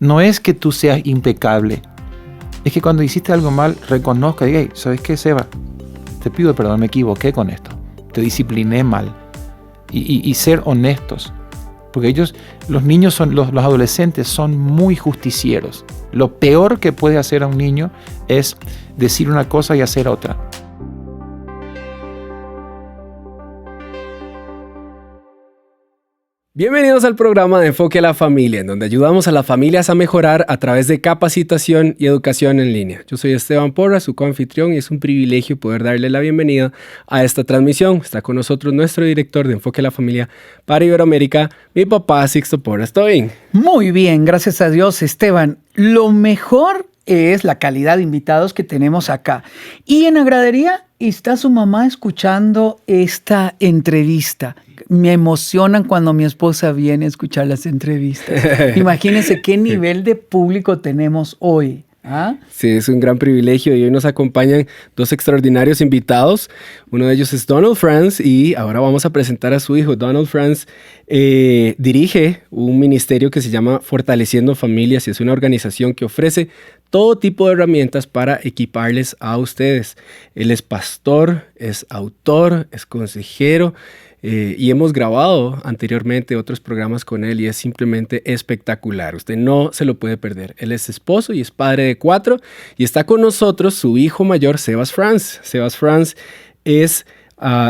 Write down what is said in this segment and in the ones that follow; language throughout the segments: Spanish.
no es que tú seas impecable. Es que cuando hiciste algo mal, reconozca y diga, hey, ¿sabes qué, Seba? Te pido perdón, me equivoqué con esto. Te discipliné mal. Y ser honestos. Porque los niños, los adolescentes son muy justicieros. Lo peor que puede hacer a un niño es decir una cosa y hacer otra. Bienvenidos al programa de Enfoque a la Familia, en donde ayudamos a las familias a mejorar a través de capacitación y educación en línea. Yo soy Esteban Porras, su coanfitrión, y es un privilegio poder darle la bienvenida a esta transmisión. Está con nosotros nuestro director de Enfoque a la Familia para Iberoamérica, mi papá Sixto Porras. ¿Todo bien? Muy bien, gracias a Dios, Esteban. Lo mejor es la calidad de invitados que tenemos acá. Y en la gradería está su mamá escuchando esta entrevista. Me emocionan cuando mi esposa viene a escuchar las entrevistas. Imagínense qué nivel de público tenemos hoy. ¿Ah? Sí, es un gran privilegio y hoy nos acompañan dos extraordinarios invitados. Uno de ellos es Donald Franz y ahora vamos a presentar a su hijo. Donald Franz dirige un ministerio que se llama Fortaleciendo Familias y es una organización que ofrece todo tipo de herramientas para equiparles a ustedes. Él es pastor, es autor, es consejero. Y hemos grabado anteriormente otros programas con él y es simplemente espectacular. Usted no se lo puede perder. Él es esposo y es padre de 4 y está con nosotros su hijo mayor, Sebas Franz. Sebas Franz es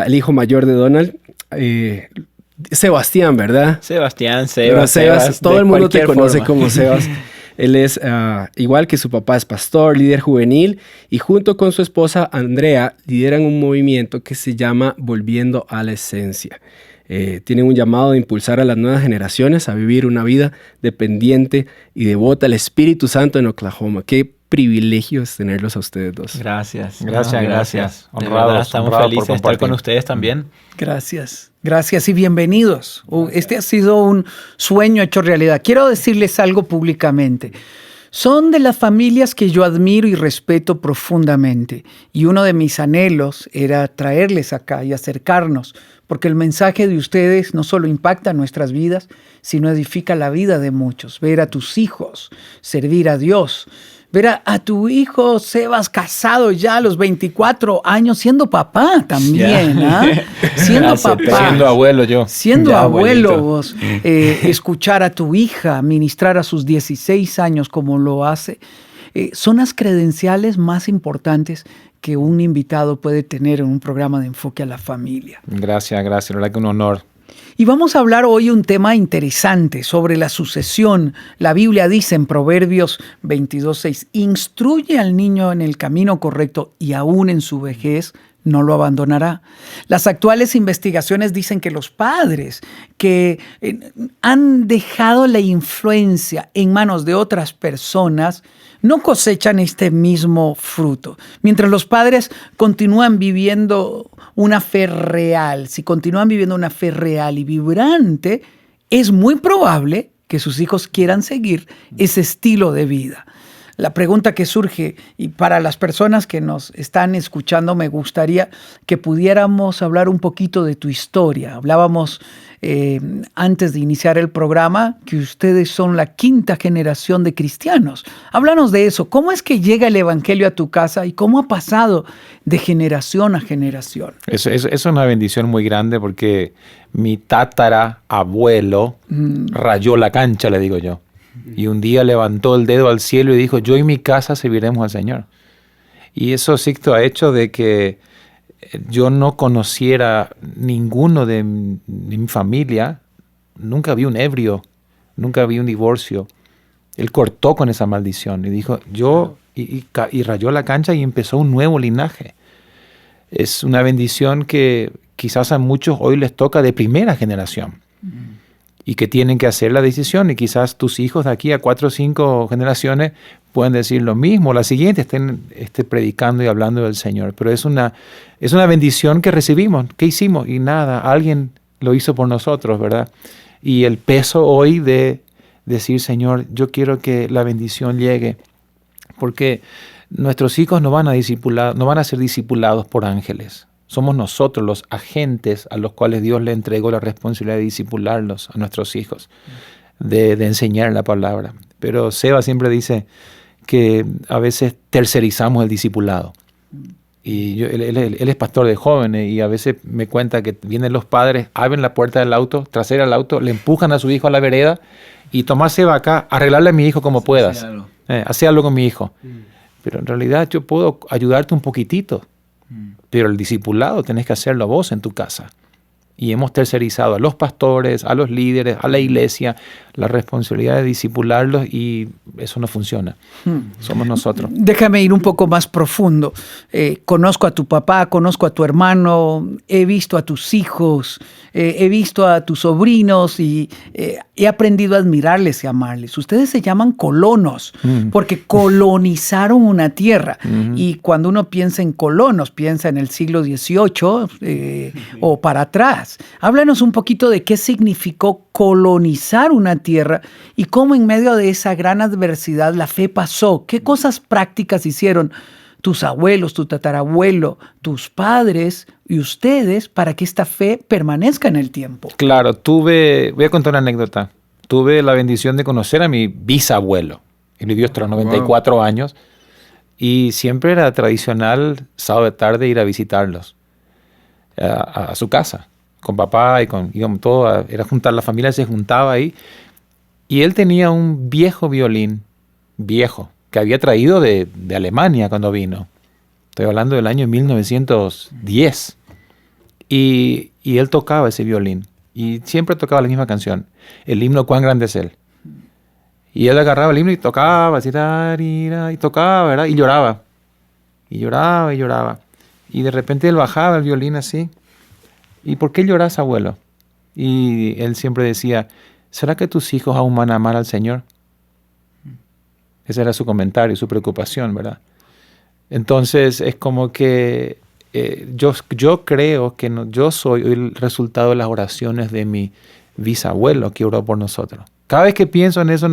el hijo mayor de Donald. Sebastián, ¿verdad? Sebastián, Sebas, todo el mundo te conoce como Sebas. Él es igual que su papá, es pastor, líder juvenil y junto con su esposa Andrea lideran un movimiento que se llama Volviendo a la Esencia. Tienen un llamado de impulsar a las nuevas generaciones a vivir una vida dependiente y devota al Espíritu Santo en Oklahoma. Qué privilegio es tenerlos a ustedes dos. Gracias. Honrados, estamos felices de estar con ustedes también. Gracias y bienvenidos. Este ha sido un sueño hecho realidad. Quiero decirles algo públicamente. Son de las familias que yo admiro y respeto profundamente. Y uno de mis anhelos era traerles acá y acercarnos, porque el mensaje de ustedes no solo impacta nuestras vidas, sino edifica la vida de muchos. Ver a tus hijos servir a Dios. Ver a tu hijo Sebas casado ya a los 24 años, siendo papá también, ¿ah? Siendo papá. Siendo abuelo yo. Siendo abuelo vos. Escuchar a tu hija ministrar a sus 16 años como lo hace. Son las credenciales más importantes que un invitado puede tener en un programa de enfoque a la familia. Gracias. La verdad que un honor. Y vamos a hablar hoy un tema interesante sobre la sucesión. La Biblia dice en Proverbios 22:6, instruye al niño en el camino correcto y aún en su vejez no lo abandonará. Las actuales investigaciones dicen que los padres que han dejado la influencia en manos de otras personas no cosechan este mismo fruto. Mientras los padres continúan viviendo una fe real, si continúan viviendo una fe real y vibrante, es muy probable que sus hijos quieran seguir ese estilo de vida. La pregunta que surge, y para las personas que nos están escuchando, me gustaría que pudiéramos hablar un poquito de tu historia. Hablábamos antes de iniciar el programa que ustedes son la 5ª generación de cristianos. Háblanos de eso. ¿Cómo es que llega el evangelio a tu casa y cómo ha pasado de generación a generación? Eso es una bendición muy grande porque mi tatarabuelo rayó la cancha, le digo yo. Y un día levantó el dedo al cielo y dijo, yo y mi casa serviremos al Señor. Y eso, Sixto, ha hecho de que yo no conociera ninguno de mi familia. Nunca vi un ebrio, nunca vi un divorcio. Él cortó con esa maldición y dijo, y rayó la cancha y empezó un nuevo linaje. Es una bendición que quizás a muchos hoy les toca de primera generación. Y que tienen que hacer la decisión y quizás tus hijos de aquí a 4 o 5 generaciones pueden decir lo mismo, la siguiente estén predicando y hablando del Señor. Pero es una bendición que recibimos. ¿Qué hicimos? Y nada, alguien lo hizo por nosotros, ¿verdad? Y el peso hoy de decir, Señor, yo quiero que la bendición llegue, porque nuestros hijos no van a ser discipulados por ángeles. Somos nosotros los agentes a los cuales Dios le entregó la responsabilidad de discipularlos a nuestros hijos, de enseñar la palabra. Pero Seba siempre dice que a veces tercerizamos el discipulado. Y él es pastor de jóvenes y a veces me cuenta que vienen los padres, abren la puerta del auto, trasera del auto, le empujan a su hijo a la vereda y Tomás Seba acá, arreglarle a mi hijo como puedas. Hace algo con mi hijo. Pero en realidad yo puedo ayudarte un poquitito. Pero el discipulado tenés que hacerlo vos en tu casa. Y hemos tercerizado a los pastores, a los líderes, a la iglesia, la responsabilidad de discipularlos y eso no funciona. Somos nosotros. Déjame ir un poco más profundo. Conozco a tu papá, conozco a tu hermano, he visto a tus hijos, he visto a tus sobrinos y he aprendido a admirarles y amarles. Ustedes se llaman colonos porque colonizaron una tierra. Y cuando uno piensa en colonos, piensa en el siglo XVIII o para atrás. Háblanos un poquito de qué significó colonizar una tierra y cómo en medio de esa gran adversidad la fe pasó. ¿Qué cosas prácticas hicieron tus abuelos, tu tatarabuelo, tus padres y ustedes para que esta fe permanezca en el tiempo? Claro, voy a contar una anécdota. Tuve la bendición de conocer a mi bisabuelo. Él vivió hasta los 94 años y siempre era tradicional sábado de tarde ir a visitarlos a su casa. Con papá y íbamos todos, la familia se juntaba ahí. Y él tenía un viejo violín, que había traído de Alemania cuando vino. Estoy hablando del año 1910. Y él tocaba ese violín. Y siempre tocaba la misma canción, el himno Cuán grande es Él. Y él agarraba el himno y tocaba, así, y tocaba, ¿verdad? Y lloraba. Y lloraba y lloraba. Y de repente él bajaba el violín así. ¿Y por qué lloras, abuelo? Y él siempre decía, ¿será que tus hijos aún van a amar al Señor? Ese era su comentario, su preocupación, ¿verdad? Entonces es como que yo creo que yo soy el resultado de las oraciones de mi bisabuelo que oró por nosotros. Cada vez que pienso en eso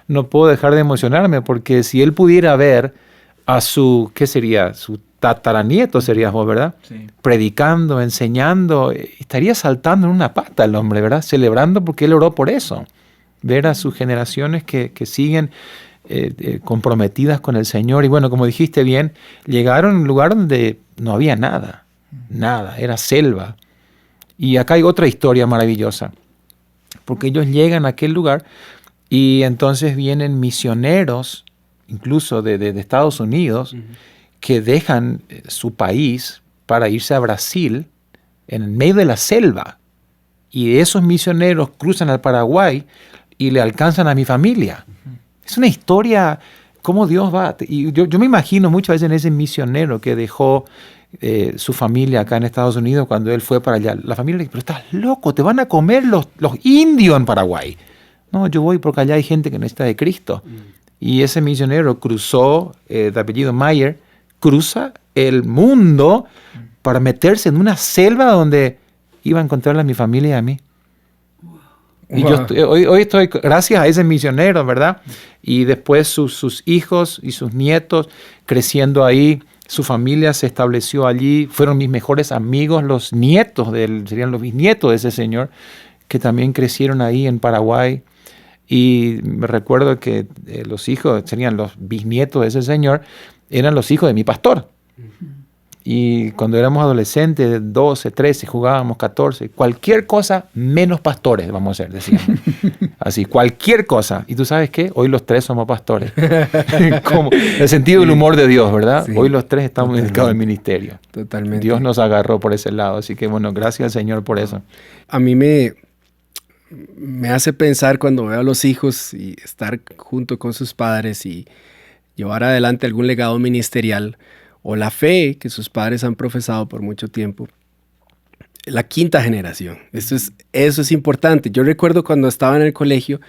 no puedo dejar de emocionarme, porque si él pudiera ver a su, ¿qué sería? Su tataranieto serías vos, ¿verdad? Sí. Predicando, enseñando, estaría saltando en una pata el hombre, ¿verdad? Celebrando porque él oró por eso. Ver a sus generaciones que siguen comprometidas con el Señor. Y bueno, como dijiste bien, llegaron a un lugar donde no había nada, era selva. Y acá hay otra historia maravillosa, porque ellos llegan a aquel lugar y entonces vienen misioneros, incluso de Estados Unidos, que dejan su país para irse a Brasil en el medio de la selva. Y esos misioneros cruzan al Paraguay y le alcanzan a mi familia. Es una historia, cómo Dios va. Y yo me imagino muchas veces en ese misionero que dejó su familia acá en Estados Unidos cuando él fue para allá. La familia le dice, pero estás loco, te van a comer los indios en Paraguay. No, yo voy porque allá hay gente que necesita de Cristo. Y ese misionero cruzó, de apellido Mayer, cruza el mundo para meterse en una selva donde iba a encontrarle a mi familia y a mí. Y yo hoy estoy gracias a ese misionero, ¿verdad? Y después sus hijos y sus nietos creciendo ahí, su familia se estableció allí, fueron mis mejores amigos, los nietos serían los bisnietos de ese señor, que también crecieron ahí en Paraguay. Y me recuerdo que los hijos serían los bisnietos de ese señor, eran los hijos de mi pastor. Y cuando éramos adolescentes, 12, 13, jugábamos 14, cualquier cosa menos pastores, vamos a hacer, decíamos. Así, cualquier cosa. Y tú sabes qué, hoy los tres somos pastores. Como el sentido del humor de Dios, ¿verdad? Sí. Hoy los tres estamos dedicados al ministerio. Totalmente. Dios nos agarró por ese lado. Así que bueno, gracias al Señor por eso. A mí me hace pensar cuando veo a los hijos y estar junto con sus padres y llevar adelante algún legado ministerial o la fe que sus padres han profesado por mucho tiempo. La quinta generación. Eso es importante. Yo recuerdo cuando estaba en el colegio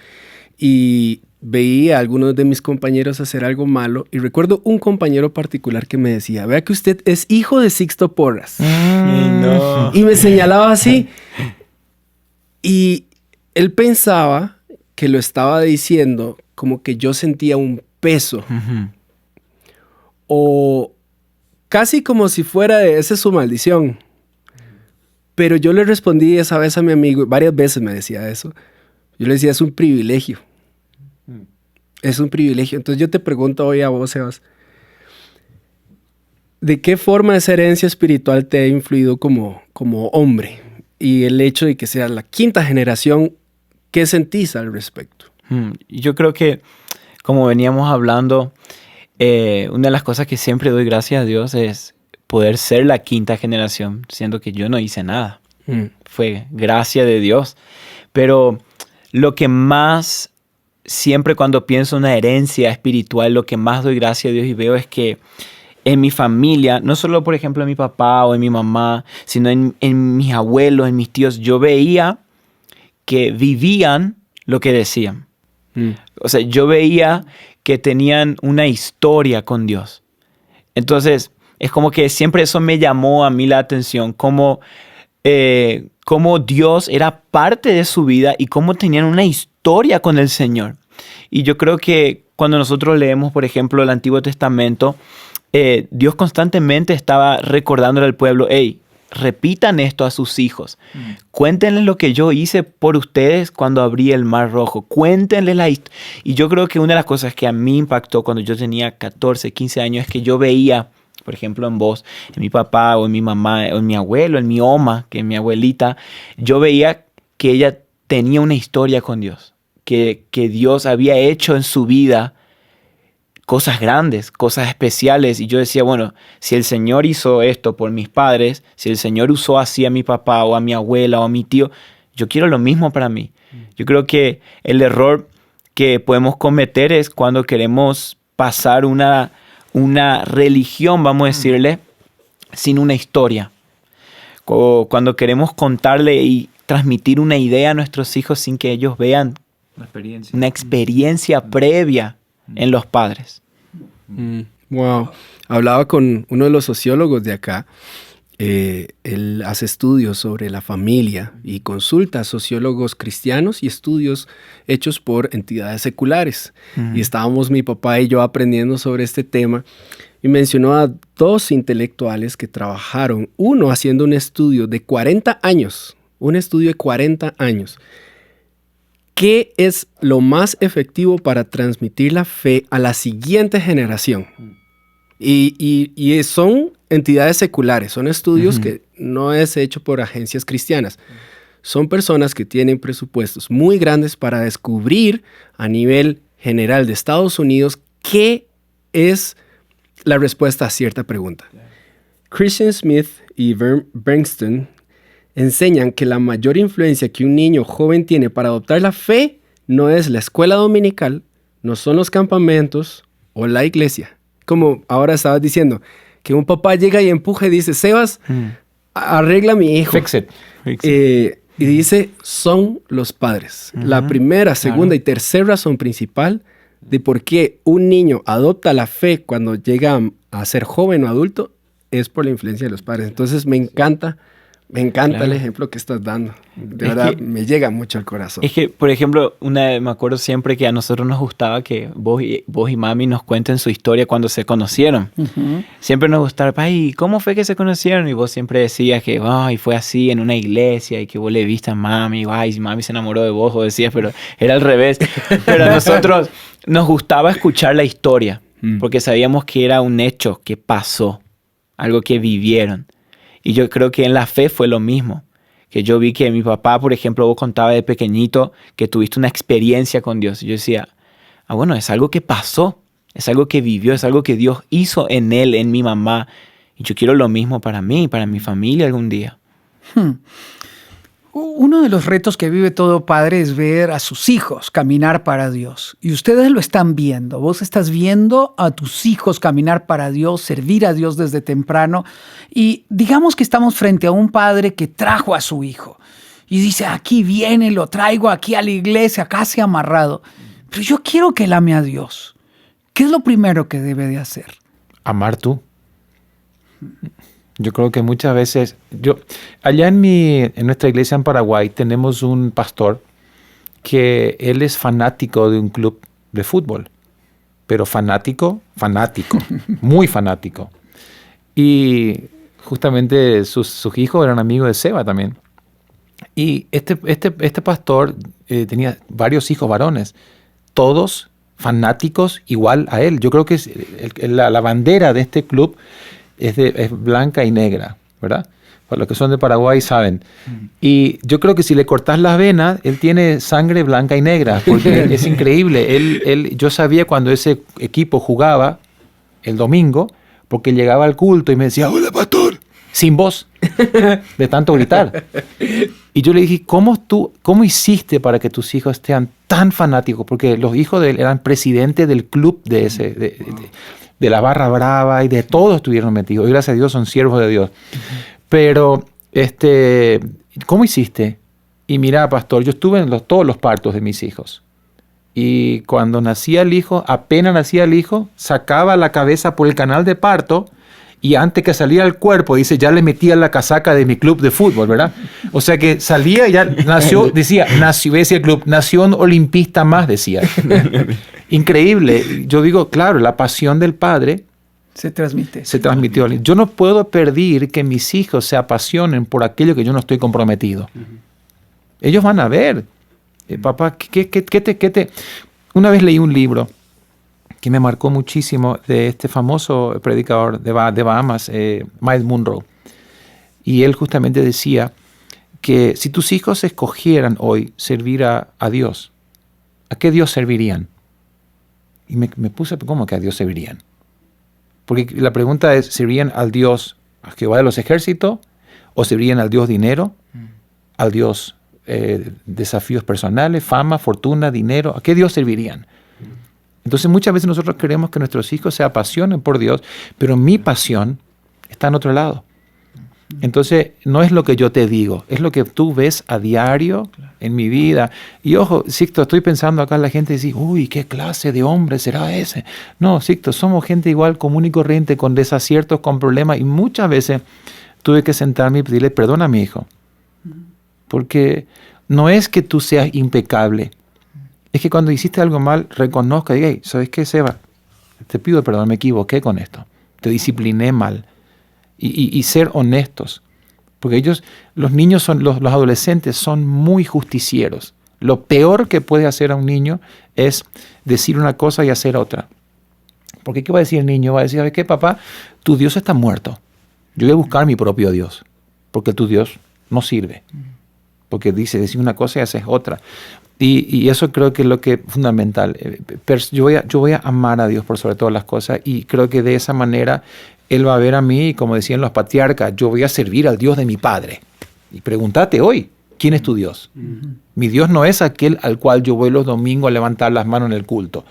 y veía a algunos de mis compañeros hacer algo malo y recuerdo un compañero particular que me decía, vea que usted es hijo de Sixto Porras. No. Y me señalaba así. Y él pensaba que lo estaba diciendo como que yo sentía un peso. O casi como si fuera esa es su maldición. Pero yo le respondí esa vez a mi amigo, varias veces me decía eso. Yo le decía, es un privilegio. Es un privilegio. Entonces yo te pregunto hoy a vos, Sebas, ¿de qué forma esa herencia espiritual te ha influido como hombre? Y el hecho de que seas la quinta generación, ¿qué sentís al respecto? Yo creo que, como veníamos hablando, una de las cosas que siempre doy gracias a Dios es poder ser la quinta generación, siendo que yo no hice nada. Fue gracia de Dios. Pero lo que más, siempre cuando pienso en una herencia espiritual, lo que más doy gracias a Dios y veo es que en mi familia, no solo por ejemplo en mi papá o en mi mamá, sino en mis abuelos, en mis tíos, yo veía que vivían lo que decían. O sea, yo veía que tenían una historia con Dios. Entonces, es como que siempre eso me llamó a mí la atención, como Dios era parte de su vida y cómo tenían una historia con el Señor. Y yo creo que cuando nosotros leemos, por ejemplo, el Antiguo Testamento, Dios constantemente estaba recordándole al pueblo, hey, repitan esto a sus hijos. Cuéntenles lo que yo hice por ustedes cuando abrí el Mar Rojo. Cuéntenles la historia. Y yo creo que una de las cosas que a mí impactó cuando yo tenía 14, 15 años es que yo veía, por ejemplo, en vos, en mi papá o en mi mamá, o en mi abuelo, en mi oma, que es mi abuelita, yo veía que ella tenía una historia con Dios, que Dios había hecho en su vida cosas grandes, cosas especiales. Y yo decía, bueno, si el Señor hizo esto por mis padres, si el Señor usó así a mi papá o a mi abuela o a mi tío, yo quiero lo mismo para mí. Yo creo que el error que podemos cometer es cuando queremos pasar una religión, vamos a decirle, sin una historia. Cuando queremos contarle y transmitir una idea a nuestros hijos sin que ellos vean una experiencia previa en los padres. Wow. Hablaba con uno de los sociólogos de acá. Él hace estudios sobre la familia y consulta a sociólogos cristianos y estudios hechos por entidades seculares. Y estábamos mi papá y yo aprendiendo sobre este tema y mencionó a dos intelectuales que trabajaron, uno haciendo un estudio de 40 años, ¿Qué es lo más efectivo para transmitir la fe a la siguiente generación? Y son entidades seculares, son estudios que no es hecho por agencias cristianas. Son personas que tienen presupuestos muy grandes para descubrir a nivel general de Estados Unidos qué es la respuesta a cierta pregunta. Christian Smith y Bernstein enseñan que la mayor influencia que un niño joven tiene para adoptar la fe no es la escuela dominical, no son los campamentos o la iglesia. Como ahora estabas diciendo, que un papá llega y empuja y dice, Sebas, arregla a mi hijo. Fix it. Y dice, son los padres. La primera, segunda y tercera razón principal de por qué un niño adopta la fe cuando llega a ser joven o adulto es por la influencia de los padres. Entonces me encanta el ejemplo que estás dando. De verdad, me llega mucho al corazón. Es que, por ejemplo, me acuerdo siempre que a nosotros nos gustaba que vos y mami nos cuenten su historia cuando se conocieron. Siempre nos gustaba, ay, ¿cómo fue que se conocieron? Y vos siempre decías que, ay, fue así en una iglesia y que vos le viste a mami, ay, mami se enamoró de vos, o decías, pero era al revés. Pero a nosotros nos gustaba escuchar la historia, porque sabíamos que era un hecho que pasó, algo que vivieron. Y yo creo que en la fe fue lo mismo. Que yo vi que mi papá, por ejemplo, vos contabas de pequeñito que tuviste una experiencia con Dios. Y yo decía, bueno, es algo que pasó, es algo que vivió, es algo que Dios hizo en él, en mi mamá. Y yo quiero lo mismo para mí, para mi familia algún día. Uno de los retos que vive todo padre es ver a sus hijos caminar para Dios. Y ustedes lo están viendo. Vos estás viendo a tus hijos caminar para Dios, servir a Dios desde temprano. Y digamos que estamos frente a un padre que trajo a su hijo. Y dice, aquí viene, lo traigo aquí a la iglesia, casi amarrado. Pero yo quiero que él ame a Dios. ¿Qué es lo primero que debe de hacer? Amar tú. Yo creo que muchas veces, allá en nuestra iglesia en Paraguay tenemos un pastor que él es fanático de un club de fútbol, pero fanático, muy fanático. Y justamente sus hijos eran amigos de Seba también. Y este pastor tenía varios hijos varones, todos fanáticos igual a él. Yo creo que la bandera de este club es blanca y negra, ¿verdad? Para los que son de Paraguay saben. Y yo creo que si le cortas las venas, él tiene sangre blanca y negra, porque es increíble. Yo sabía cuando ese equipo jugaba el domingo, porque llegaba al culto y me decía, hola pastor, sin voz, de tanto gritar. Y yo le dije, ¿cómo hiciste para que tus hijos sean tan fanáticos? Porque los hijos de él eran presidentes del club de la Barra Brava y de todos estuvieron metidos. Y gracias a Dios son siervos de Dios. Pero, ¿cómo hiciste? Y mira, pastor, yo estuve en todos los partos de mis hijos. Y cuando nacía el hijo, apenas nacía el hijo, sacaba la cabeza por el canal de parto y antes que saliera el cuerpo, dice, ya le metía la casaca de mi club de fútbol, ¿verdad? O sea que salía y ya nació, decía el club, nació un olimpista más, decía. Increíble. Yo digo, claro, la pasión del padre se transmite. Se transmitió. Yo no puedo pedir que mis hijos se apasionen por aquello que yo no estoy comprometido. Ellos van a ver. Papá, ¿qué te...? Una vez leí un libro que me marcó muchísimo de este famoso predicador de Bahamas, Miles Monroe. Y él justamente decía que si tus hijos escogieran hoy servir a Dios, ¿a qué Dios servirían? Y me puse, ¿cómo que a Dios servirían? Porque la pregunta es, ¿servirían al Dios, a Jehová de los ejércitos? ¿O servirían al Dios dinero? ¿Al Dios desafíos personales, fama, fortuna, dinero? ¿A qué Dios servirían? Entonces muchas veces nosotros queremos que nuestros hijos se apasionen por Dios, pero mi pasión está en otro lado. Entonces no es lo que yo te digo, es lo que tú ves a diario en mi vida. Y ojo, Sixto, estoy pensando acá, la gente dice, uy, ¿qué clase de hombre será ese? No, Sixto, somos gente igual, común y corriente, con desaciertos, con problemas. Y muchas veces tuve que sentarme y pedirle perdón a mi hijo. Porque no es que tú seas impecable. Es que cuando hiciste algo mal, reconozca y diga, hey, ¿sabes qué, Seba? Te pido perdón, me equivoqué con esto. Te discipliné mal. Y ser honestos. Porque los niños, los adolescentes son muy justicieros. Lo peor que puede hacer a un niño es decir una cosa y hacer otra. Porque ¿qué va a decir el niño? Va a decir, ¿sabes qué, papá? Tu Dios está muerto. Yo voy a buscar mi propio Dios. Porque tu Dios no sirve. Porque decir una cosa y haces otra. Y eso creo que es lo que es fundamental. Yo voy a amar a Dios por sobre todas las cosas y creo que de esa manera Él va a ver a mí, como decían los patriarcas, yo voy a servir al Dios de mi padre. Y pregúntate hoy, ¿quién es tu Dios? Mi Dios no es aquel al cual yo voy los domingos a levantar las manos en el culto.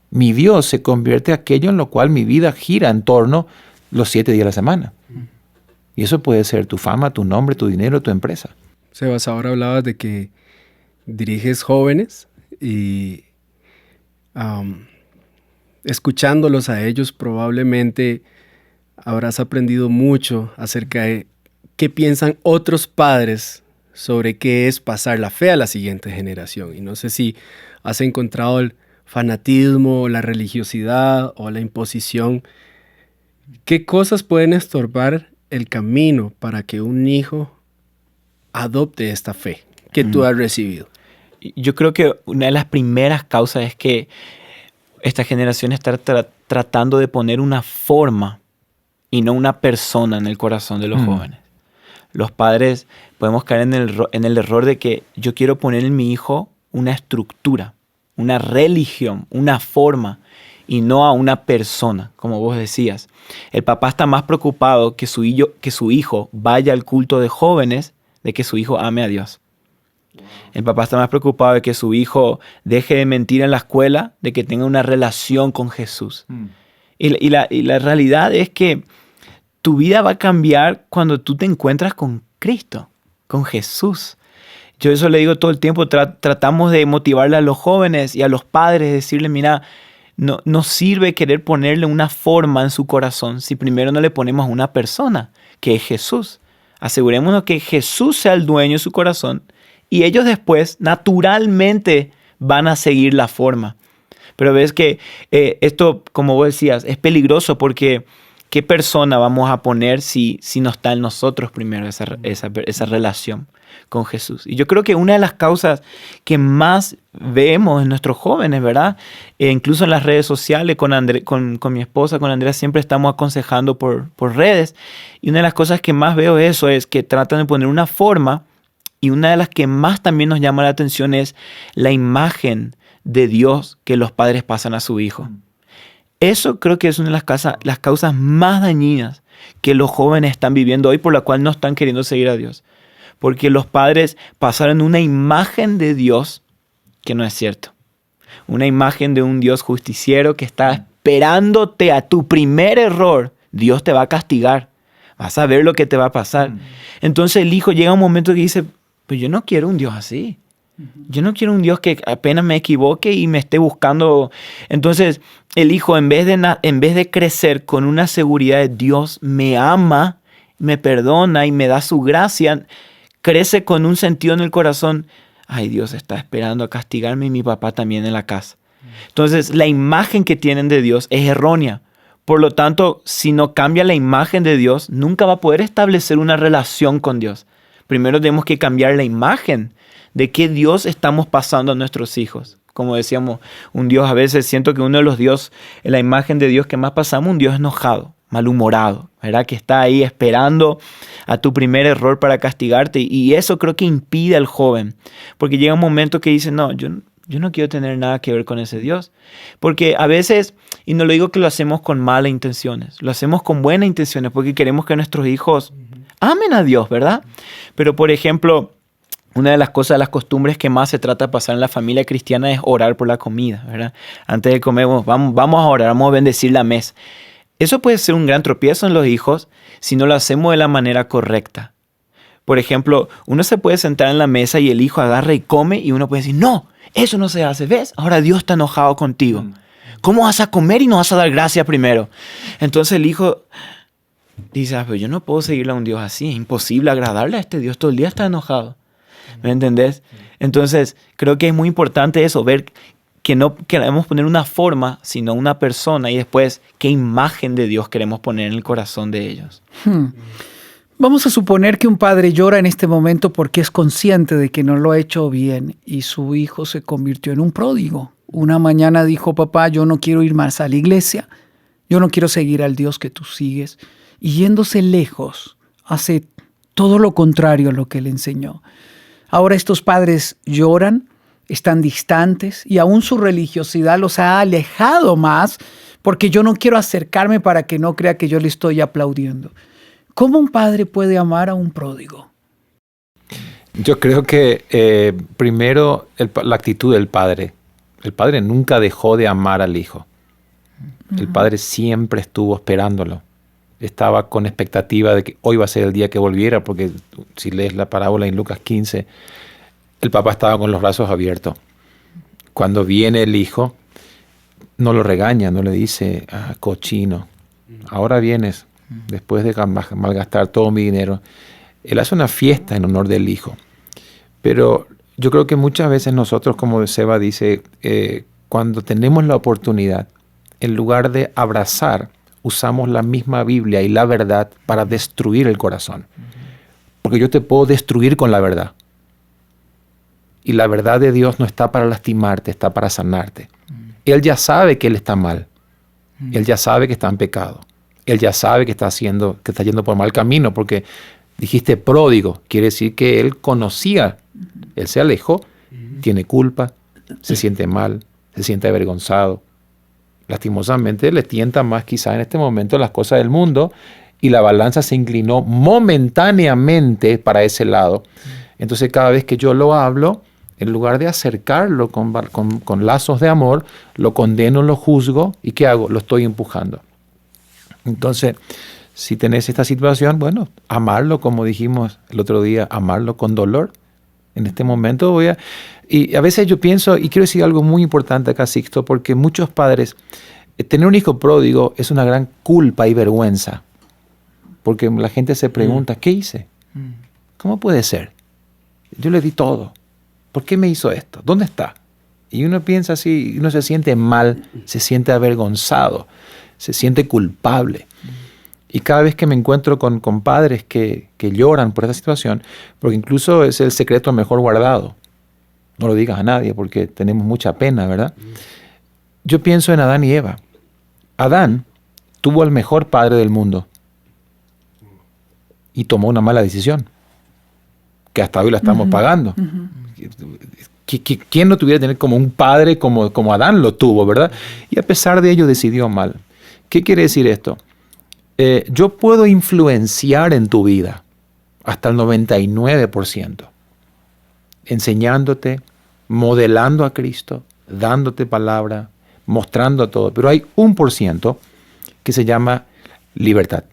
Mi Dios se convierte en aquello en lo cual mi vida gira en torno los 7 días de la semana. Y eso puede ser tu fama, tu nombre, tu dinero, tu empresa. Sebas, ahora hablabas de que diriges jóvenes y escuchándolos a ellos probablemente habrás aprendido mucho acerca de qué piensan otros padres sobre qué es pasar la fe a la siguiente generación. Y no sé si has encontrado el fanatismo, la religiosidad o la imposición. ¿Qué cosas pueden estorbar el camino para que un hijo adopte esta fe que tú has recibido? Yo creo que una de las primeras causas es que esta generación está tratando de poner una forma y no una persona en el corazón de los jóvenes. Los padres podemos caer en el error de que yo quiero poner en mi hijo una estructura, una religión, una forma y no a una persona, como vos decías. El papá está más preocupado que su hijo vaya al culto de jóvenes de que su hijo ame a Dios. El papá está más preocupado de que su hijo deje de mentir en la escuela, de que tenga una relación con Jesús. Y la realidad es que tu vida va a cambiar cuando tú te encuentras con Cristo, con Jesús. Yo eso le digo todo el tiempo, tratamos de motivarle a los jóvenes y a los padres, decirle, mira, no sirve querer ponerle una forma en su corazón si primero no le ponemos una persona, que es Jesús. Asegurémonos que Jesús sea el dueño de su corazón y ellos después naturalmente van a seguir la forma. Pero ves que esto, como vos decías, es peligroso porque ¿qué persona vamos a poner si no está en nosotros primero esa relación con Jesús? Y yo creo que una de las causas que más vemos en nuestros jóvenes, ¿verdad? Incluso en las redes sociales, con mi esposa, con Andrea, siempre estamos aconsejando por redes. Y una de las cosas que más veo es que tratan de poner una forma, y una de las que más también nos llama la atención es la imagen de Dios que los padres pasan a su hijo. Eso creo que es una de las causas más dañinas que los jóvenes están viviendo hoy, por la cual no están queriendo seguir a Dios. Porque los padres pasaron una imagen de Dios que no es cierto. Una imagen de un Dios justiciero que está esperándote a tu primer error. Dios te va a castigar. Vas a ver lo que te va a pasar. Entonces el hijo llega a un momento que dice, pues yo no quiero un Dios así. Yo no quiero un Dios que apenas me equivoque y me esté buscando. Entonces el hijo, en vez de crecer con una seguridad de Dios me ama, me perdona y me da su gracia, crece con un sentido en el corazón. Ay, Dios está esperando a castigarme y mi papá también en la casa. Entonces la imagen que tienen de Dios es errónea. Por lo tanto, si no cambia la imagen de Dios, nunca va a poder establecer una relación con Dios. Primero tenemos que cambiar la imagen de qué Dios estamos pasando a nuestros hijos. Como decíamos, un Dios, a veces siento que uno de los Dios, la imagen de Dios que más pasamos, un Dios enojado, malhumorado, ¿verdad? Que está ahí esperando a tu primer error para castigarte. Y eso creo que impide al joven. Porque llega un momento que dice, no, yo no quiero tener nada que ver con ese Dios. Porque a veces, y no lo digo que lo hacemos con malas intenciones, lo hacemos con buenas intenciones porque queremos que nuestros hijos amen a Dios, ¿verdad? Pero, por ejemplo, una de las cosas, las costumbres que más se trata de pasar en la familia cristiana es orar por la comida, ¿verdad? Antes de comer, vamos a orar, vamos a bendecir la mesa. Eso puede ser un gran tropiezo en los hijos si no lo hacemos de la manera correcta. Por ejemplo, uno se puede sentar en la mesa y el hijo agarra y come y uno puede decir, no, eso no se hace, ¿ves? Ahora Dios está enojado contigo. ¿Cómo vas a comer y no vas a dar gracias primero? Entonces el hijo dice, pero yo no puedo seguirle a un Dios así, es imposible agradarle a este Dios, todo el día está enojado. ¿Me entendés? Entonces, creo que es muy importante eso, ver que no queremos poner una forma, sino una persona, y después qué imagen de Dios queremos poner en el corazón de ellos. Vamos a suponer que un padre llora en este momento porque es consciente de que no lo ha hecho bien y su hijo se convirtió en un pródigo. Una mañana dijo, papá, yo no quiero ir más a la iglesia, yo no quiero seguir al Dios que tú sigues. Y yéndose lejos, hace todo lo contrario a lo que le enseñó. Ahora estos padres lloran, están distantes y aún su religiosidad los ha alejado más porque yo no quiero acercarme para que no crea que yo le estoy aplaudiendo. ¿Cómo un padre puede amar a un pródigo? Yo creo que primero la actitud del padre. El padre nunca dejó de amar al hijo. El padre siempre estuvo esperándolo. Estaba con expectativa de que hoy va a ser el día que volviera, porque si lees la parábola en Lucas 15, el papá estaba con los brazos abiertos. Cuando viene el hijo, no lo regaña, no le dice, cochino, ahora vienes, después de malgastar todo mi dinero. Él hace una fiesta en honor del hijo. Pero yo creo que muchas veces nosotros, como Seba dice, cuando tenemos la oportunidad, en lugar de abrazar, usamos la misma Biblia y la verdad para destruir el corazón. Porque yo te puedo destruir con la verdad. Y la verdad de Dios no está para lastimarte, está para sanarte. Él ya sabe que él está mal. Él ya sabe que está en pecado. Él ya sabe que está yendo por mal camino, porque dijiste pródigo, quiere decir que él conocía, él se alejó, tiene culpa, se siente mal, se siente avergonzado. Lastimosamente le tienta más quizá en este momento las cosas del mundo y la balanza se inclinó momentáneamente para ese lado. Entonces cada vez que yo lo hablo, en lugar de acercarlo con lazos de amor, lo condeno, lo juzgo y ¿qué hago? Lo estoy empujando. Entonces, si tenés esta situación, bueno, amarlo como dijimos el otro día, amarlo con dolor. En este momento y a veces yo pienso, y quiero decir algo muy importante acá, Sixto, porque muchos padres, tener un hijo pródigo es una gran culpa y vergüenza. Porque la gente se pregunta, ¿qué hice? ¿Cómo puede ser? Yo le di todo. ¿Por qué me hizo esto? ¿Dónde está? Y uno piensa así, uno se siente mal, se siente avergonzado, se siente culpable. Y cada vez que me encuentro con padres que lloran por esta situación, porque incluso es el secreto mejor guardado. No lo digas a nadie porque tenemos mucha pena, ¿verdad? Yo pienso en Adán y Eva. Adán tuvo al mejor padre del mundo y tomó una mala decisión, que hasta hoy la estamos pagando. ¿Quién no tuviera que tener como un padre como Adán lo tuvo, verdad? Y a pesar de ello decidió mal. ¿Qué quiere decir esto? Yo puedo influenciar en tu vida hasta el 99%, enseñándote, modelando a Cristo, dándote palabra, mostrando todo. Pero hay 1% que se llama libertad,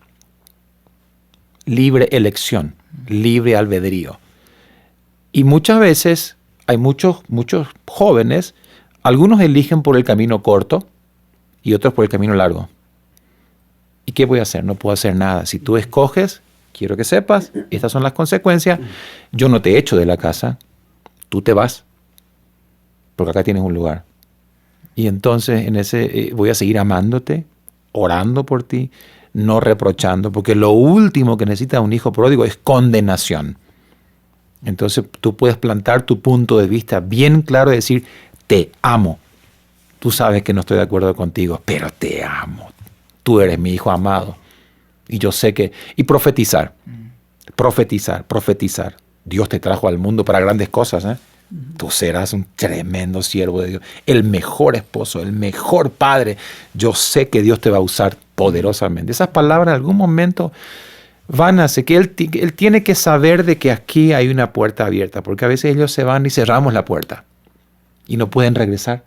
libre elección, libre albedrío. Y muchas veces hay muchos jóvenes, algunos eligen por el camino corto y otros por el camino largo. ¿Y qué voy a hacer? No puedo hacer nada. Si tú escoges, quiero que sepas, estas son las consecuencias. Yo no te echo de la casa, tú te vas, porque acá tienes un lugar. Y entonces voy a seguir amándote, orando por ti, no reprochando, porque lo último que necesita un hijo pródigo es condenación. Entonces tú puedes plantar tu punto de vista bien claro y decir, te amo. Tú sabes que no estoy de acuerdo contigo, pero te amo. Tú eres mi hijo amado. Y yo sé que... Y profetizar. Profetizar. Dios te trajo al mundo para grandes cosas, ¿eh? Tú serás un tremendo siervo de Dios. El mejor esposo, el mejor padre. Yo sé que Dios te va a usar poderosamente. Esas palabras en algún momento van a hacer que él tiene que saber de que aquí hay una puerta abierta. Porque a veces ellos se van y cerramos la puerta. Y no pueden regresar.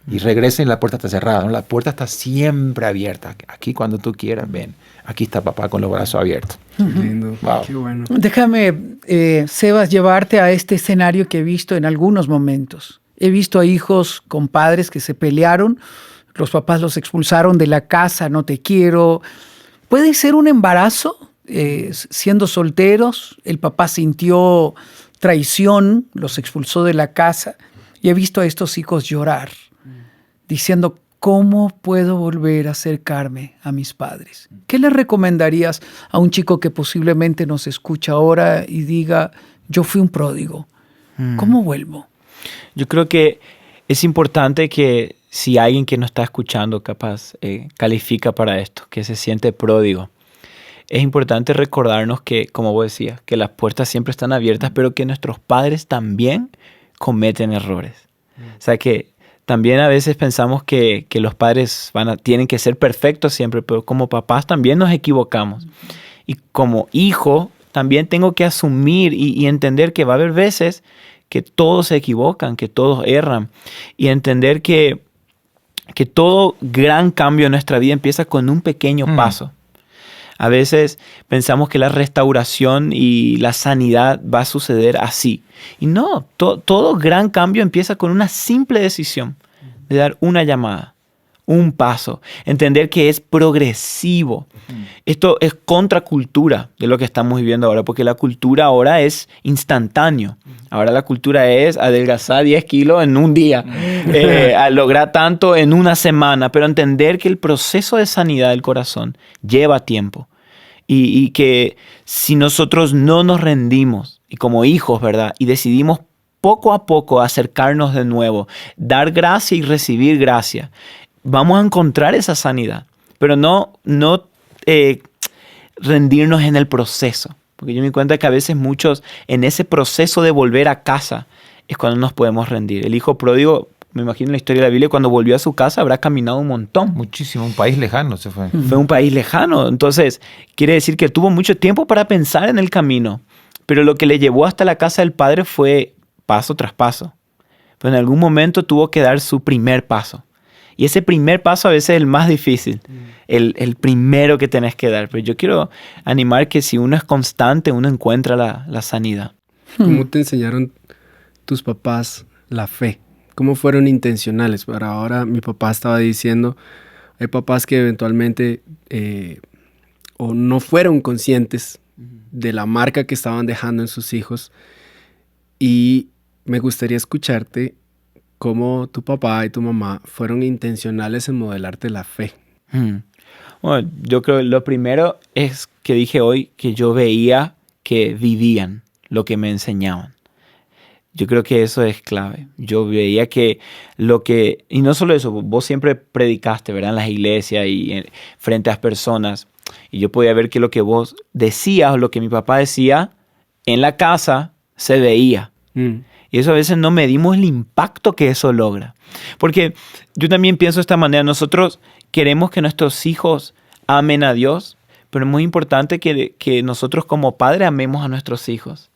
Y regresen y la puerta está cerrada, ¿no? La puerta está siempre abierta. Aquí cuando tú quieras, ven. Aquí está papá con los brazos abiertos. Qué lindo, Wow. qué bueno. Déjame, Sebas, llevarte a este escenario que he visto en algunos momentos. He visto a hijos con padres que se pelearon, los papás los expulsaron de la casa, no te quiero. ¿Puede ser un embarazo? Siendo solteros, el papá sintió traición, los expulsó de la casa. Y he visto a estos hijos llorar, diciendo, ¿cómo puedo volver a acercarme a mis padres? ¿Qué le recomendarías a un chico que posiblemente nos escucha ahora y diga, yo fui un pródigo? ¿Cómo vuelvo? Yo creo que es importante que si alguien que nos está escuchando capaz califica para esto, que se siente pródigo, es importante recordarnos que, como vos decías, que las puertas siempre están abiertas, pero que nuestros padres también cometen errores. O sea que también a veces pensamos que los padres tienen que ser perfectos siempre, pero como papás también nos equivocamos. Y como hijo también tengo que asumir y entender que va a haber veces que todos se equivocan, que todos erran. Y entender que todo gran cambio en nuestra vida empieza con un pequeño paso. A veces pensamos que la restauración y la sanidad va a suceder así. Y no, todo gran cambio empieza con una simple decisión de dar una llamada, un paso. Entender que es progresivo. Esto es contracultura de lo que estamos viviendo ahora, porque la cultura ahora es instantáneo. Ahora la cultura es adelgazar 10 kilos en un día, a lograr tanto en una semana, pero entender que el proceso de sanidad del corazón lleva tiempo y que si nosotros no nos rendimos, y como hijos, ¿verdad? Y decidimos poco a poco acercarnos de nuevo, dar gracia y recibir gracia, vamos a encontrar esa sanidad, pero no rendirnos en el proceso. Porque yo me doy cuenta que a veces muchos en ese proceso de volver a casa es cuando nos podemos rendir. El hijo pródigo, me imagino en la historia de la Biblia, cuando volvió a su casa habrá caminado un montón. Muchísimo, un país lejano se fue. Fue un país lejano. Entonces, quiere decir que tuvo mucho tiempo para pensar en el camino. Pero lo que le llevó hasta la casa del padre fue paso tras paso. Pero en algún momento tuvo que dar su primer paso. Y ese primer paso a veces es el más difícil, el primero que tenés que dar. Pero yo quiero animar que si uno es constante, uno encuentra la sanidad. ¿Cómo te enseñaron tus papás la fe? ¿Cómo fueron intencionales? Para ahora mi papá estaba diciendo, hay papás que eventualmente o no fueron conscientes de la marca que estaban dejando en sus hijos. Y me gustaría escucharte cómo tu papá y tu mamá fueron intencionales en modelarte la fe. Bueno, yo creo que lo primero es que dije hoy que yo veía que vivían lo que me enseñaban. Yo creo que eso es clave. Yo veía que y no solo eso, vos siempre predicaste, ¿verdad? En las iglesias y frente a las personas. Y yo podía ver que lo que vos decías o lo que mi papá decía en la casa se veía. Y eso a veces no medimos el impacto que eso logra. Porque yo también pienso de esta manera. Nosotros queremos que nuestros hijos amen a Dios, pero es muy importante que nosotros como padres amemos a nuestros hijos.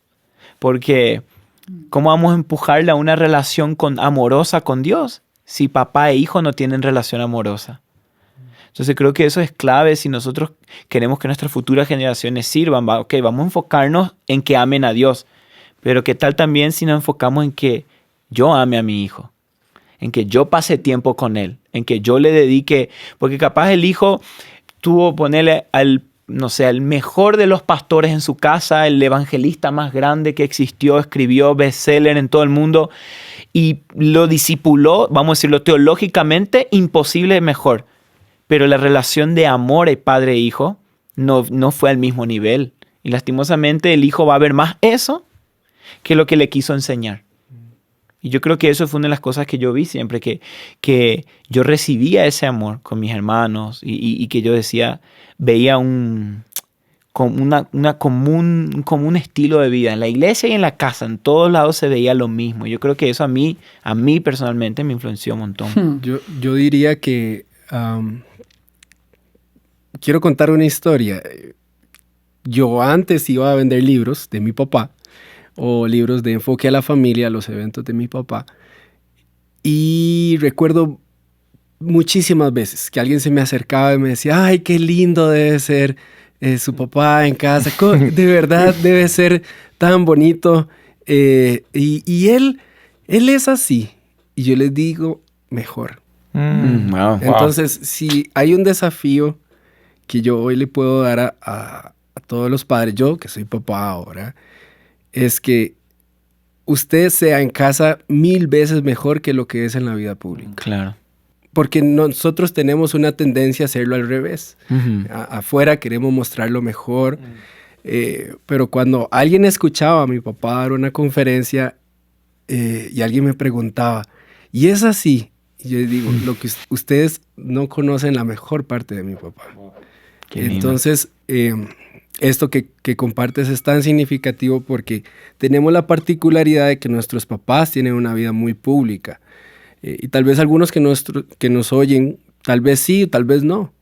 Porque ¿cómo vamos a empujarle a una relación amorosa con Dios si papá e hijo no tienen relación amorosa? Entonces creo que eso es clave si nosotros queremos que nuestras futuras generaciones sirvan. Vamos a enfocarnos en que amen a Dios. Pero ¿qué tal también si nos enfocamos en que yo ame a mi hijo? En que yo pase tiempo con él. En que yo le dedique... Porque capaz el hijo tuvo ponerle al mejor de los pastores en su casa, el evangelista más grande que existió, escribió bestseller en todo el mundo y lo discipuló, vamos a decirlo teológicamente, imposible mejor. Pero la relación de amor de padre e hijo no fue al mismo nivel. Y lastimosamente el hijo va a ver más eso que lo que le quiso enseñar. Y yo creo que eso fue una de las cosas que yo vi siempre, que yo recibía ese amor con mis hermanos y que yo veía un común estilo de vida. En la iglesia y en la casa, en todos lados se veía lo mismo. Yo creo que eso a mí personalmente me influenció un montón. Yo diría que quiero contar una historia. Yo antes iba a vender libros de mi papá o libros de enfoque a la familia, a los eventos de mi papá. Y recuerdo muchísimas veces que alguien se me acercaba y me decía, ay, qué lindo debe ser su papá en casa. De verdad debe ser tan bonito. Y él es así. Y yo les digo, mejor. Wow. Entonces, si hay un desafío que yo hoy le puedo dar a todos los padres, yo que soy papá ahora, es que usted sea en casa 1000 veces mejor que lo que es en la vida pública. Claro. Porque nosotros tenemos una tendencia a hacerlo al revés. Afuera queremos mostrar lo mejor. Pero cuando alguien escuchaba a mi papá dar una conferencia y alguien me preguntaba, ¿y es así? Y yo digo, lo que ustedes no conocen la mejor parte de mi papá. Entonces, esto que compartes es tan significativo porque tenemos la particularidad de que nuestros papás tienen una vida muy pública. Y tal vez algunos que nos oyen, tal vez sí, tal vez no.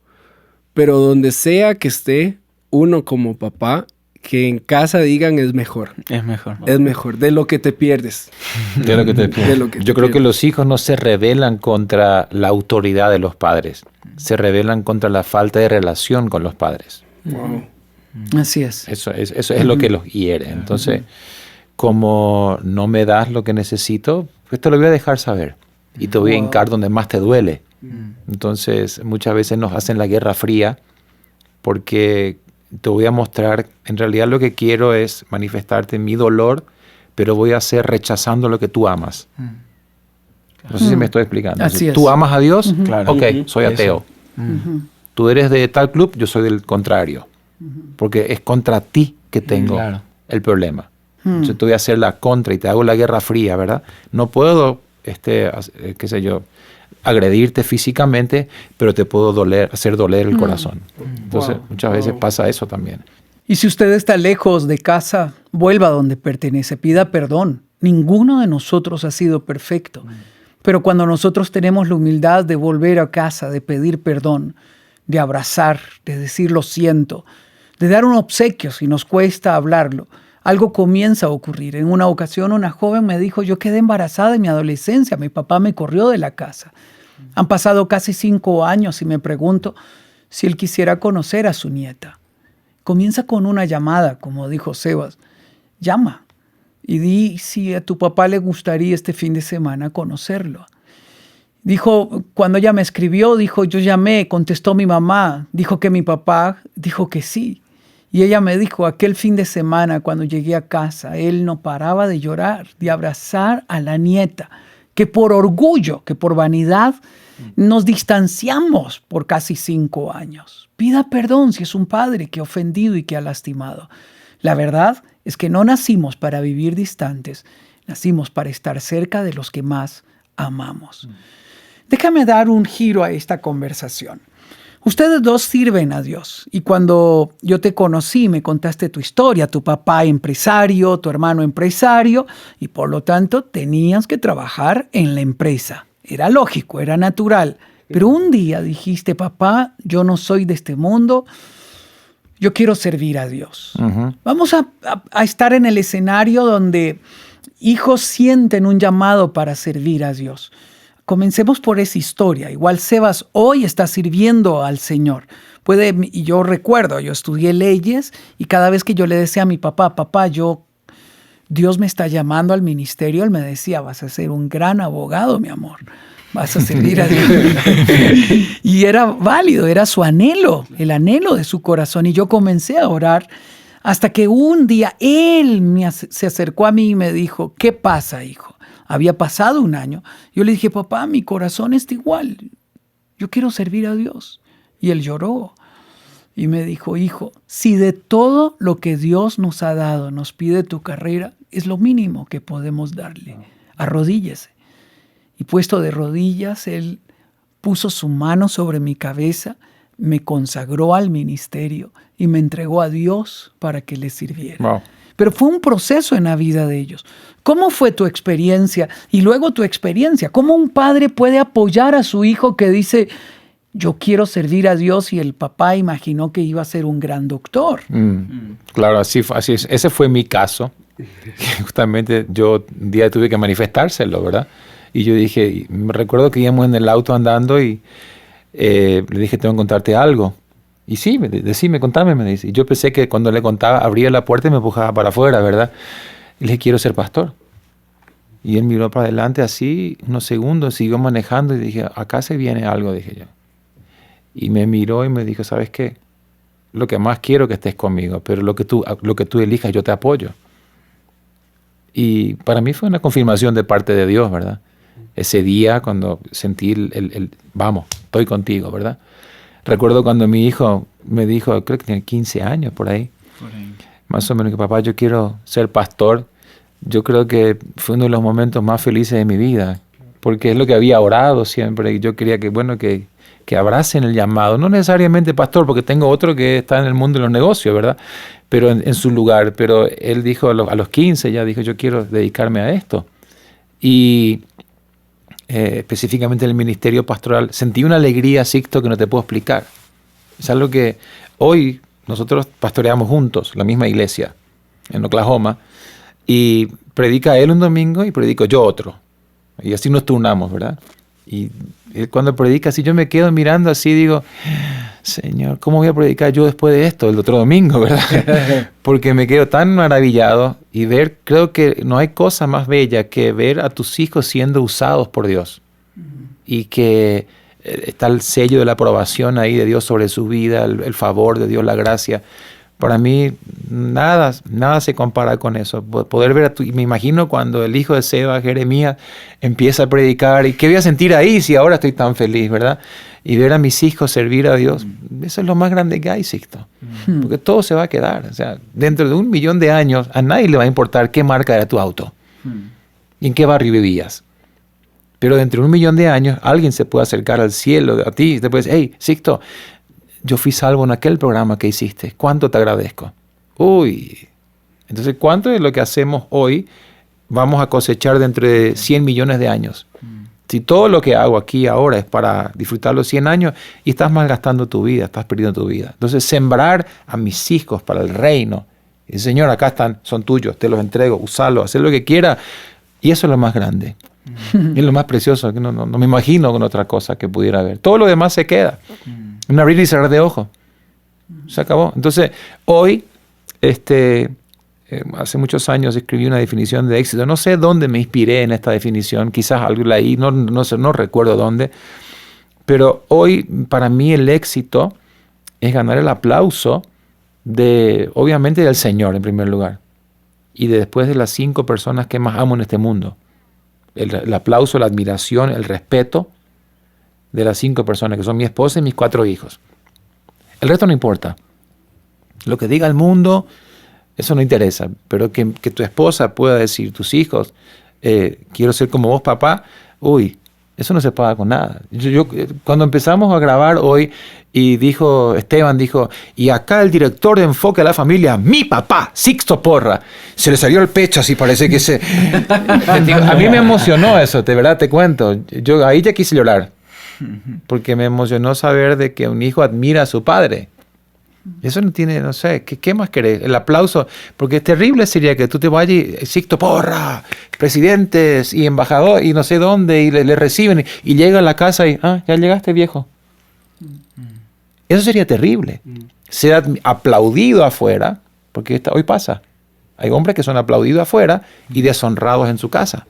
Pero donde sea que esté, uno como papá, que en casa digan es mejor. Es mejor. Es mejor, de lo que te pierdes. De lo que te pierdes. Yo creo que los hijos no se rebelan contra la autoridad de los padres. Se rebelan contra la falta de relación con los padres. Wow. Así es. Eso es lo que los hiere. Entonces, como no me das lo que necesito, pues te lo voy a dejar saber. Y te voy a hincar donde más te duele. Entonces, muchas veces nos hacen la guerra fría porque te voy a mostrar, en realidad lo que quiero es manifestarte mi dolor, pero voy a hacer rechazando lo que tú amas. No sé si me estoy explicando. Así es. ¿Tú amas a Dios? Claro. Ok, soy ateo. Tú eres de tal club, yo soy del contrario. Porque es contra ti que tengo el problema. Entonces te voy a hacer la contra y te hago la guerra fría, ¿verdad? No puedo, qué sé yo, agredirte físicamente, pero te puedo hacer doler el corazón. Entonces, muchas veces pasa eso también. Y si usted está lejos de casa, vuelva a donde pertenece, pida perdón. Ninguno de nosotros ha sido perfecto. Pero cuando nosotros tenemos la humildad de volver a casa, de pedir perdón, de abrazar, de decir lo siento, de dar un obsequio si nos cuesta hablarlo, algo comienza a ocurrir. En una ocasión una joven me dijo, yo quedé embarazada en mi adolescencia, mi papá me corrió de la casa. Han pasado casi 5 años y me pregunto si él quisiera conocer a su nieta. Comienza con una llamada, como dijo Sebas. Llama y di si a tu papá le gustaría este fin de semana conocerlo. Dijo, cuando ella me escribió, dijo, yo llamé, contestó mi mamá, dijo que mi papá dijo que sí. Y ella me dijo, aquel fin de semana cuando llegué a casa, él no paraba de llorar, de abrazar a la nieta, que por orgullo, que por vanidad, Nos distanciamos por casi 5 años. Pida perdón si es un padre que ha ofendido y que ha lastimado. La verdad es que no nacimos para vivir distantes, nacimos para estar cerca de los que más amamos. Déjame dar un giro a esta conversación. Ustedes dos sirven a Dios y cuando yo te conocí me contaste tu historia, tu papá empresario, tu hermano empresario y por lo tanto tenías que trabajar en la empresa. Era lógico, era natural, pero un día dijiste, papá, yo no soy de este mundo, yo quiero servir a Dios. Vamos a estar en el escenario donde hijos sienten un llamado para servir a Dios. Comencemos por esa historia. Igual Sebas hoy está sirviendo al Señor. Y yo recuerdo, yo estudié leyes y cada vez que yo le decía a mi papá, Dios me está llamando al ministerio, él me decía, vas a ser un gran abogado, mi amor. Vas a servir a Dios. Y era válido, era su anhelo, el anhelo de su corazón. Y yo comencé a orar hasta que un día él se acercó a mí y me dijo, ¿qué pasa, hijo? Había pasado un año. Yo le dije, papá, mi corazón está igual. Yo quiero servir a Dios. Y él lloró y me dijo, hijo, si de todo lo que Dios nos ha dado nos pide tu carrera, es lo mínimo que podemos darle. Arrodíllese. Y puesto de rodillas, él puso su mano sobre mi cabeza, me consagró al ministerio y me entregó a Dios para que le sirviera. Wow. Pero fue un proceso en la vida de ellos. ¿Cómo fue tu experiencia? Y luego tu experiencia. ¿Cómo un padre puede apoyar a su hijo que dice, yo quiero servir a Dios y el papá imaginó que iba a ser un gran doctor? Claro, así es. Ese fue mi caso. Justamente yo un día tuve que manifestárselo, ¿verdad? Y yo dije, me recuerdo que íbamos en el auto andando y le dije, tengo que contarte algo. Y sí, decime, contame, me dice. Y yo pensé que cuando le contaba, abría la puerta y me empujaba para afuera, ¿verdad? Y le dije, quiero ser pastor. Y él miró para adelante así, unos segundos, siguió manejando y dije, acá se viene algo, dije yo. Y me miró y me dijo, ¿sabes qué? Lo que más quiero es que estés conmigo, pero lo que tú elijas, yo te apoyo. Y para mí fue una confirmación de parte de Dios, ¿verdad? Ese día cuando sentí vamos, estoy contigo, ¿verdad? Recuerdo cuando mi hijo me dijo, creo que tenía 15 años por ahí, más o menos, que papá, yo quiero ser pastor. Yo creo que fue uno de los momentos más felices de mi vida, porque es lo que había orado siempre, y yo quería que abracen el llamado, no necesariamente pastor, porque tengo otro que está en el mundo de los negocios, ¿verdad? Pero en su lugar, pero él dijo a los 15, ya dijo, yo quiero dedicarme a esto. Y específicamente en el ministerio pastoral, sentí una alegría, Sixto, que no te puedo explicar. Es algo que hoy nosotros pastoreamos juntos, la misma iglesia, en Oklahoma, y predica él un domingo y predico yo otro. Y así nos turnamos, ¿verdad? Y él cuando predica así, yo me quedo mirando así, digo, Señor, ¿cómo voy a predicar yo después de esto, el otro domingo, verdad? Porque me quedo tan maravillado y creo que no hay cosa más bella que ver a tus hijos siendo usados por Dios. Y que está el sello de la aprobación ahí de Dios sobre su vida, el favor de Dios, la gracia. Para mí, nada se compara con eso. Poder ver me imagino cuando el hijo de Seba, Jeremías, empieza a predicar. ¿Y qué voy a sentir ahí si ahora estoy tan feliz, verdad? Y ver a mis hijos servir a Dios, eso es lo más grande que hay, Sixto. Porque todo se va a quedar. O sea, dentro de 1 millón de años, a nadie le va a importar qué marca era tu auto y en qué barrio vivías. Pero dentro de 1 millón de años, alguien se puede acercar al cielo a ti y te puede decir, hey, Sixto, yo fui salvo en aquel programa que hiciste. ¿Cuánto te agradezco? Uy. Entonces, ¿cuánto de lo que hacemos hoy vamos a cosechar dentro de 100 millones de años? Si todo lo que hago aquí ahora es para disfrutar los 100 años y estás malgastando tu vida, estás perdiendo tu vida. Entonces, sembrar a mis hijos para el reino. Y Señor, acá están, son tuyos, te los entrego, usalo, haz lo que quiera. Y eso es lo más grande. Es lo más precioso. Que no me imagino con otra cosa que pudiera haber. Todo lo demás se queda. Un abrir y cerrar de ojos. Se acabó. Entonces, hoy, hace muchos años escribí una definición de éxito. No sé dónde me inspiré en esta definición. Quizás algo leí, no recuerdo dónde. Pero hoy, para mí, el éxito es ganar el aplauso obviamente, del Señor, en primer lugar. Y después de las 5 personas que más amo en este mundo. El aplauso, la admiración, el respeto de las 5 personas, que son mi esposa y mis 4 hijos. El resto no importa. Lo que diga el mundo, eso no interesa. Pero que tu esposa pueda decir, tus hijos, quiero ser como vos, papá, uy, eso no se paga con nada. Cuando empezamos a grabar hoy, y Esteban dijo, y acá el director de Enfoque a la Familia, mi papá, Sixto Porra, se le salió el pecho así, parece que se... A mí me emocionó eso, de verdad te cuento. Yo ahí ya quise llorar, porque me emocionó saber de que un hijo admira a su padre. Eso no tiene, no sé, ¿qué más querés? El aplauso, porque es terrible sería que tú te vayas y Sixto Porra, presidentes y embajador y no sé dónde, y le reciben y llega a la casa y, ya llegaste, viejo. Eso sería terrible. Ser aplaudido afuera, porque hoy pasa. Hay hombres que son aplaudidos afuera y deshonrados en su casa.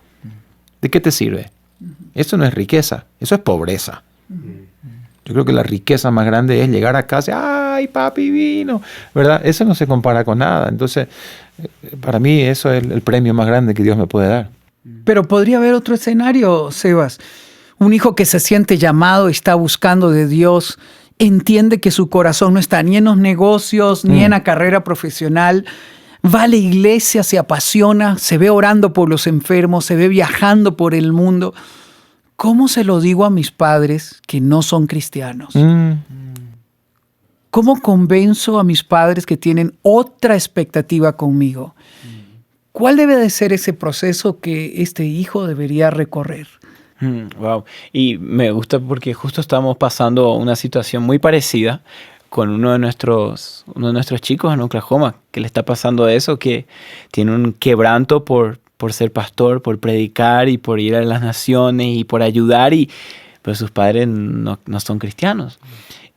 ¿De qué te sirve? Eso no es riqueza, eso es pobreza. Yo creo que la riqueza más grande es llegar a casa, ¡ay, papi vino! ¿Verdad? Eso no se compara con nada. Entonces, para mí eso es el premio más grande que Dios me puede dar. Pero podría haber otro escenario, Sebas. Un hijo que se siente llamado, está buscando de Dios, entiende que su corazón no está ni en los negocios, ni en la carrera profesional. Va a la iglesia, se apasiona, se ve orando por los enfermos, se ve viajando por el mundo. ¿Cómo se lo digo a mis padres que no son cristianos? ¿Cómo convenzo a mis padres que tienen otra expectativa conmigo? ¿Cuál debe de ser ese proceso que este hijo debería recorrer? Wow. Y me gusta porque justo estamos pasando una situación muy parecida con uno de nuestros chicos en Oklahoma, que le está pasando eso, que tiene un quebranto por ser pastor, por predicar y por ir a las naciones y por ayudar, pero sus padres no son cristianos.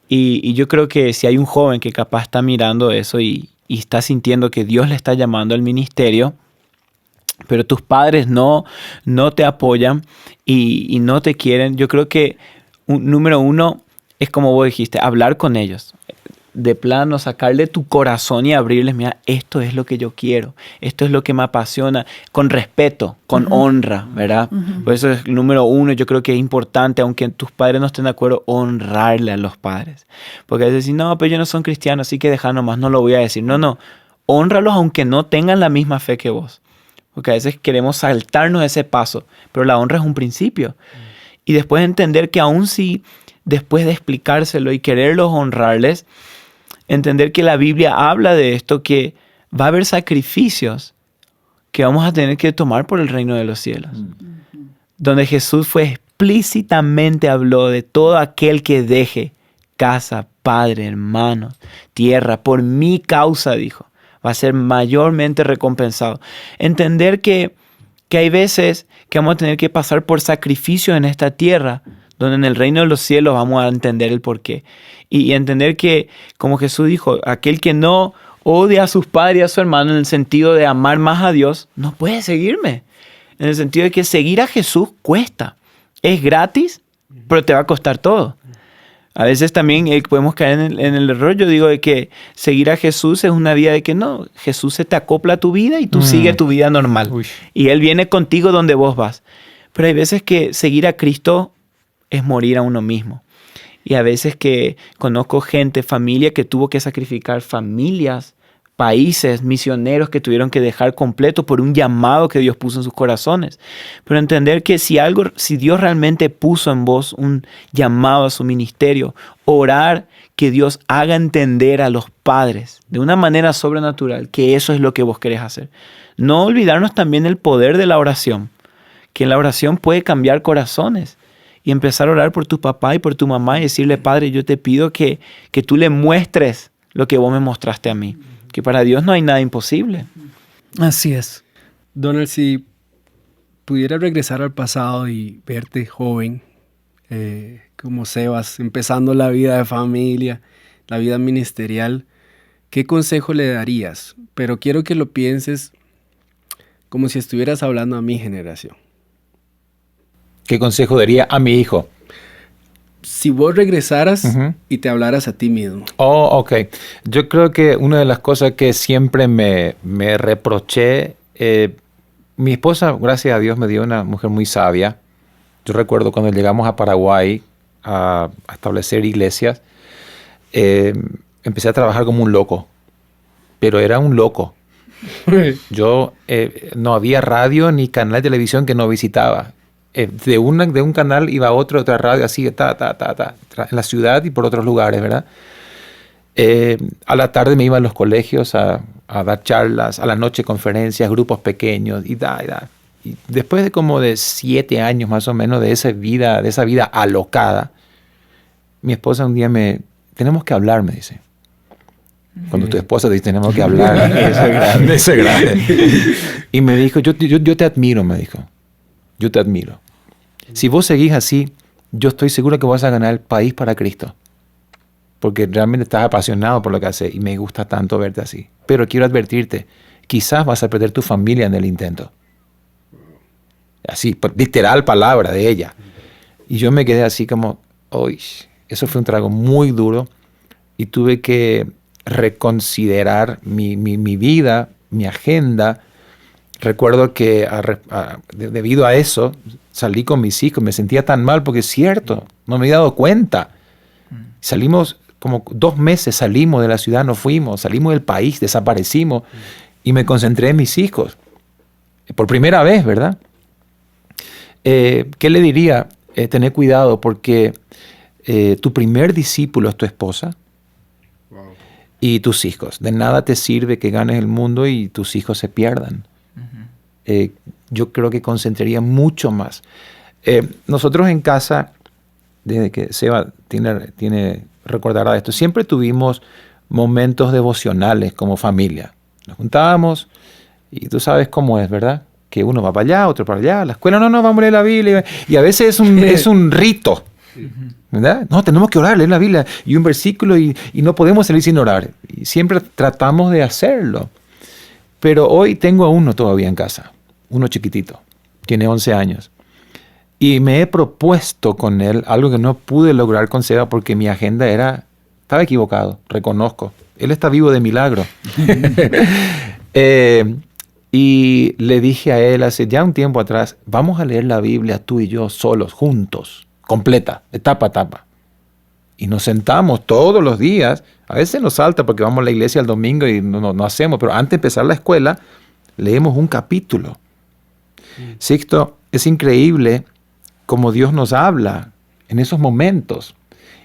Y yo creo que si hay un joven que capaz está mirando eso y está sintiendo que Dios le está llamando al ministerio, pero tus padres no te apoyan y no te quieren, yo creo que número uno es como vos dijiste, hablar con ellos. De plano, sacarle tu corazón y abrirles, mira, esto es lo que yo quiero, esto es lo que me apasiona, con respeto, con honra, ¿verdad? Por eso es el número uno, yo creo que es importante, aunque tus padres no estén de acuerdo, honrarle a los padres. Porque a veces dicen, no, pero ellos no son cristianos, así que deja nomás, no lo voy a decir. No, honralos aunque no tengan la misma fe que vos. Porque a veces queremos saltarnos ese paso, pero la honra es un principio. Y después entender que aún si, después de explicárselo y quererlos honrarles, entender que la Biblia habla de esto, que va a haber sacrificios que vamos a tener que tomar por el reino de los cielos. Donde Jesús explícitamente habló de todo aquel que deje casa, padre, hermanos, tierra, por mi causa, dijo, va a ser mayormente recompensado. Entender que hay veces que vamos a tener que pasar por sacrificios en esta tierra, donde en el reino de los cielos vamos a entender el porqué. Y entender que, como Jesús dijo, aquel que no odia a sus padres y a su hermano en el sentido de amar más a Dios, no puede seguirme. En el sentido de que seguir a Jesús cuesta. Es gratis, pero te va a costar todo. A veces también podemos caer en el error, yo digo, de que seguir a Jesús es una vida de que no, Jesús se te acopla a tu vida y tú sigues tu vida normal. Uy. Y Él viene contigo donde vos vas. Pero hay veces que seguir a Cristo es morir a uno mismo. Y a veces que conozco gente, familia que tuvo que sacrificar familias, países, misioneros que tuvieron que dejar completo por un llamado que Dios puso en sus corazones. Pero entender que si Dios realmente puso en vos un llamado a su ministerio, orar que Dios haga entender a los padres de una manera sobrenatural que eso es lo que vos querés hacer. No olvidarnos también el poder de la oración, que en la oración puede cambiar corazones. Y empezar a orar por tu papá y por tu mamá y decirle, Padre, yo te pido que tú le muestres lo que vos me mostraste a mí. Que para Dios no hay nada imposible. Así es. Donald, si pudieras regresar al pasado y verte joven, como Sebas, empezando la vida de familia, la vida ministerial, ¿qué consejo le darías? Pero quiero que lo pienses como si estuvieras hablando a mi generación. ¿Qué consejo daría a mi hijo? Si vos regresaras y te hablaras a ti mismo. Oh, ok. Yo creo que una de las cosas que siempre me reproché, mi esposa, gracias a Dios, me dio una mujer muy sabia. Yo recuerdo cuando llegamos a Paraguay, a establecer iglesias, empecé a trabajar como un loco, pero era un loco. Yo no había radio ni canal de televisión que no visitaba. De un canal iba a otra radio, así, en la ciudad y por otros lugares, ¿verdad? A la tarde me iba a los colegios a dar charlas, a la noche conferencias, grupos pequeños, y después de como de 7 años más o menos de esa vida alocada, mi esposa un día tenemos que hablar, me dice. Cuando tu esposa te dice, tenemos que hablar, eso es grande. Y me dijo, yo te admiro, me dijo. Yo te admiro. Si vos seguís así, yo estoy seguro que vas a ganar el país para Cristo. Porque realmente estás apasionado por lo que haces y me gusta tanto verte así. Pero quiero advertirte, quizás vas a perder tu familia en el intento. Así, literal palabra de ella. Y yo me quedé así como, uy, eso fue un trago muy duro y tuve que reconsiderar mi vida, mi agenda. Recuerdo que debido a eso salí con mis hijos, me sentía tan mal porque es cierto, no me había dado cuenta. Salimos como 2 meses, salimos de la ciudad, nos fuimos, salimos del país, desaparecimos y me concentré en mis hijos. Por primera vez, ¿verdad? ¿Qué le diría? Tener cuidado porque tu primer discípulo es tu esposa. Wow. Y tus hijos. De nada te sirve que ganes el mundo y tus hijos se pierdan. Uh-huh. Yo creo que concentraría mucho más. Nosotros en casa, desde que Seba recordará esto, siempre tuvimos momentos devocionales como familia. Nos juntábamos y tú sabes cómo es, ¿verdad? Que uno va para allá, otro para allá, a la escuela, no, vamos a leer la Biblia. Y a veces es un rito, ¿verdad? No, tenemos que orar, leer la Biblia y un versículo y no podemos salir sin orar. Y siempre tratamos de hacerlo. Pero hoy tengo a uno todavía en casa, uno chiquitito, tiene 11 años. Y me he propuesto con él algo que no pude lograr con Seba porque mi agenda estaba equivocado, reconozco. Él está vivo de milagro. Y le dije a él hace ya un tiempo atrás, vamos a leer la Biblia tú y yo solos, juntos, completa, etapa a etapa. Y nos sentamos todos los días, a veces nos salta porque vamos a la iglesia el domingo y no hacemos, pero antes de empezar la escuela, leemos un capítulo. Sixto, es increíble cómo Dios nos habla en esos momentos.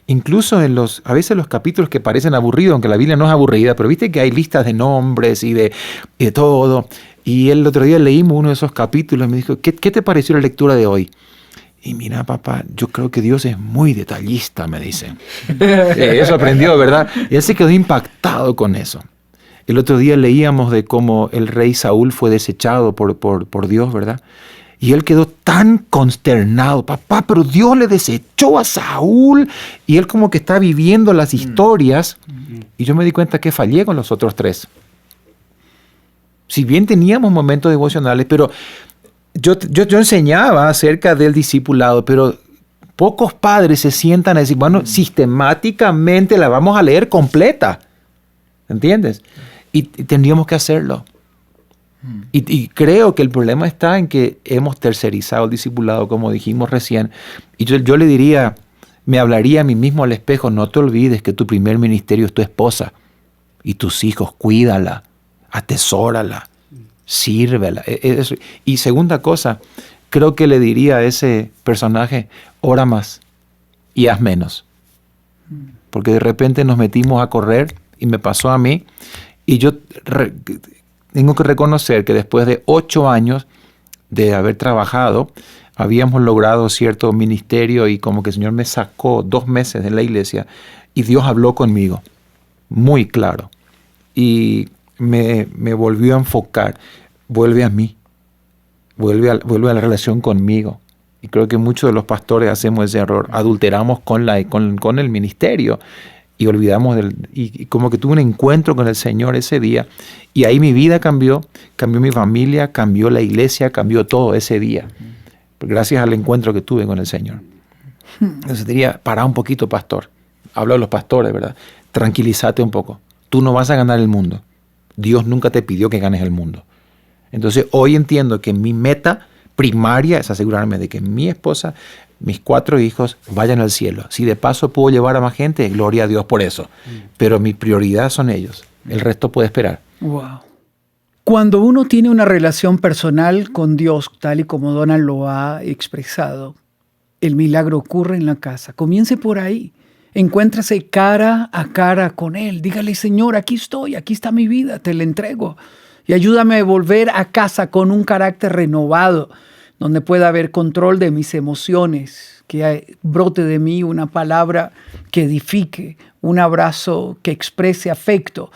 Incluso a veces los capítulos que parecen aburridos, aunque la Biblia no es aburrida, pero viste que hay listas de nombres y de todo. Y el otro día leímos uno de esos capítulos y me dijo, ¿qué te pareció la lectura de hoy? Y mira, papá, yo creo que Dios es muy detallista, me dice. Eso aprendió, ¿verdad? Y él se quedó impactado con eso. El otro día leíamos de cómo el rey Saúl fue desechado por Dios, ¿verdad? Y él quedó tan consternado, papá, pero Dios le desechó a Saúl. Y él como que está viviendo las historias. Y yo me di cuenta que fallé con los otros 3. Si bien teníamos momentos devocionales, pero yo enseñaba acerca del discipulado, pero pocos padres se sientan a decir, bueno, sistemáticamente la vamos a leer completa. ¿Entiendes? Y tendríamos que hacerlo. Y creo que el problema está en que hemos tercerizado el discipulado, como dijimos recién. Y yo le diría, me hablaría a mí mismo al espejo, no te olvides que tu primer ministerio es tu esposa. Y tus hijos, cuídala, atesórala, sírvela. Y segunda cosa, creo que le diría a ese personaje, ora más y haz menos. Porque de repente nos metimos a correr, y me pasó a mí, y yo tengo que reconocer que después de 8 años de haber trabajado, habíamos logrado cierto ministerio y como que el Señor me sacó 2 meses de la iglesia y Dios habló conmigo, muy claro. Y me volvió a enfocar, vuelve a mí, vuelve a la relación conmigo. Y creo que muchos de los pastores hacemos ese error, adulteramos con el ministerio y olvidamos y como que tuve un encuentro con el Señor ese día y ahí mi vida cambió mi familia, cambió la iglesia, cambió todo ese día, gracias al encuentro que tuve con el Señor. Entonces diría, pará un poquito, pastor. Hablo de los pastores, ¿verdad? Tranquilízate un poco. Tú no vas a ganar el mundo. Dios nunca te pidió que ganes el mundo. Entonces hoy entiendo que mi meta primaria es asegurarme de que mi esposa mis 4 hijos vayan al cielo. Si de paso puedo llevar a más gente, gloria a Dios por eso. Pero mi prioridad son ellos. El resto puede esperar. Wow. Cuando uno tiene una relación personal con Dios, tal y como Donald lo ha expresado, el milagro ocurre en la casa. Comience por ahí. Encuéntrase cara a cara con Él. Dígale, Señor, aquí estoy, aquí está mi vida, te la entrego. Y ayúdame a volver a casa con un carácter renovado, donde pueda haber control de mis emociones, que brote de mí una palabra que edifique, un abrazo que exprese afecto,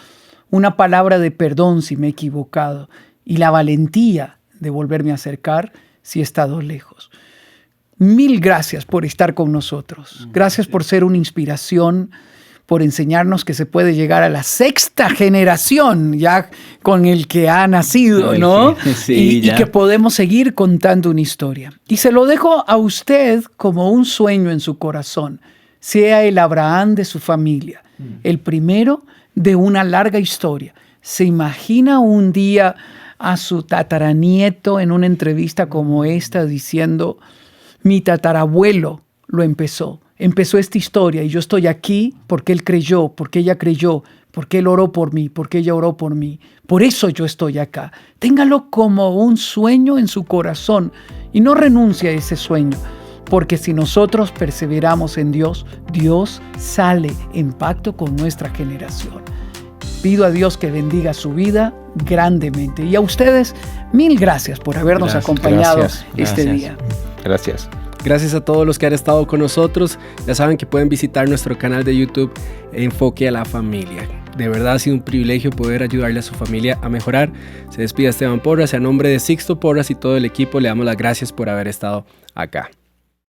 una palabra de perdón si me he equivocado y la valentía de volverme a acercar si he estado lejos. Mil gracias por estar con nosotros. Gracias por ser una inspiración, por enseñarnos que se puede llegar a la 6ª generación ya con el que ha nacido, ¿no? Sí, y que podemos seguir contando una historia. Y se lo dejo a usted como un sueño en su corazón. Sea el Abraham de su familia, el primero de una larga historia. ¿Se imagina un día a su tataranieto en una entrevista como esta diciendo: mi tatarabuelo lo empezó esta historia y yo estoy aquí porque él creyó, porque ella creyó, porque él oró por mí, porque ella oró por mí. Por eso yo estoy acá. Téngalo como un sueño en su corazón y no renuncie a ese sueño, porque si nosotros perseveramos en Dios, Dios sale en pacto con nuestra generación. Pido a Dios que bendiga su vida grandemente. Y a ustedes, mil gracias por habernos acompañado este día. Gracias. Gracias a todos los que han estado con nosotros. Ya saben que pueden visitar nuestro canal de YouTube Enfoque a la Familia. De verdad ha sido un privilegio poder ayudarle a su familia a mejorar. Se despide Esteban Porras. A nombre de Sixto Porras y todo el equipo le damos las gracias por haber estado acá.